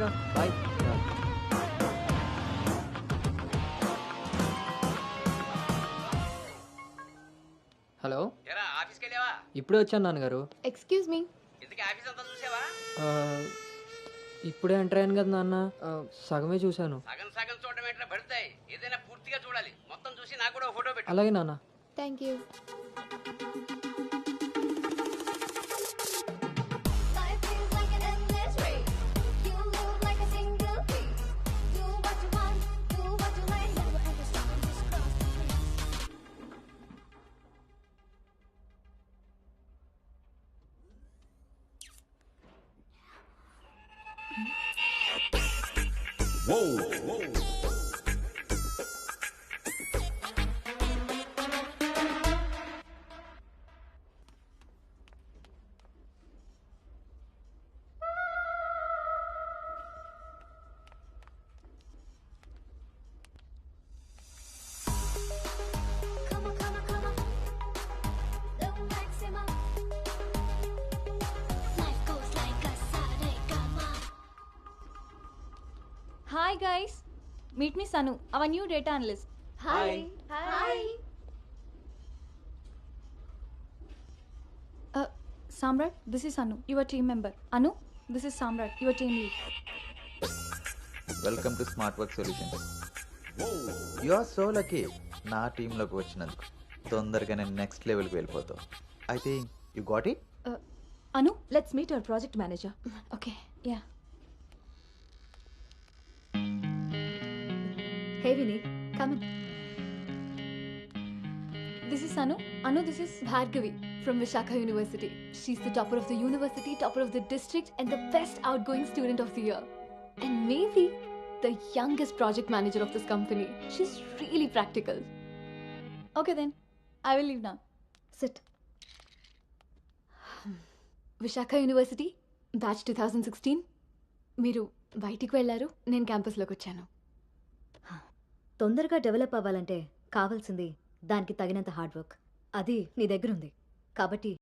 రా bye. Hello, ఎరా ఆఫీస్కి వెళ్ళావా? ఇప్పుడే వచ్చాను నాన్నగారు. Excuse me. ఇంతకీ ఆఫీస్ అంతా చూసావా? ఆ, ఇప్పుడే ఎంటర్ అయ్యాను కదా నాన్న. సగమే చూశాను. సగం సగం చూడడం ఏంటో పడతాయి. ఏదైనా పూర్తిగా చూడాలి. మొత్తం చూసి నాకు కూడా ఒక ఫోటో పెట్టు. అలాగే నాన్న. Thank you. Hi guys, meet me Sanu, our new data analyst. Hi. Hi. Samrat, this is Anu, your team member. Anu, this is Samrat, your team lead. Welcome to smart work solutions. You are so lucky నా టీంలోకి వచ్చినందుకు. తొందరగానే next లెవెల్కి వెళ్ళిపోతావు. I think you got it. Anu, Let's meet our project manager. okay, yeah. Hey Vinny, come in. This is Anu. Anu, this is Bhargavi from Vishakha University. She's the topper of the university, topper of the district, and the best outgoing student of the year. And maybe the youngest project manager of this company. She's really practical. okay then. I will leave now. Sit. Visakha university batch 2016. మీరు బయటికి వెళ్ళారు, నేను క్యాంపస్లోకి వచ్చాను. తొందరగా develop అవ్వాలంటే కావాల్సింది దానికి తగినంత హార్డ్ వర్క్. అది నీ దగ్గర ఉంది కాబట్టి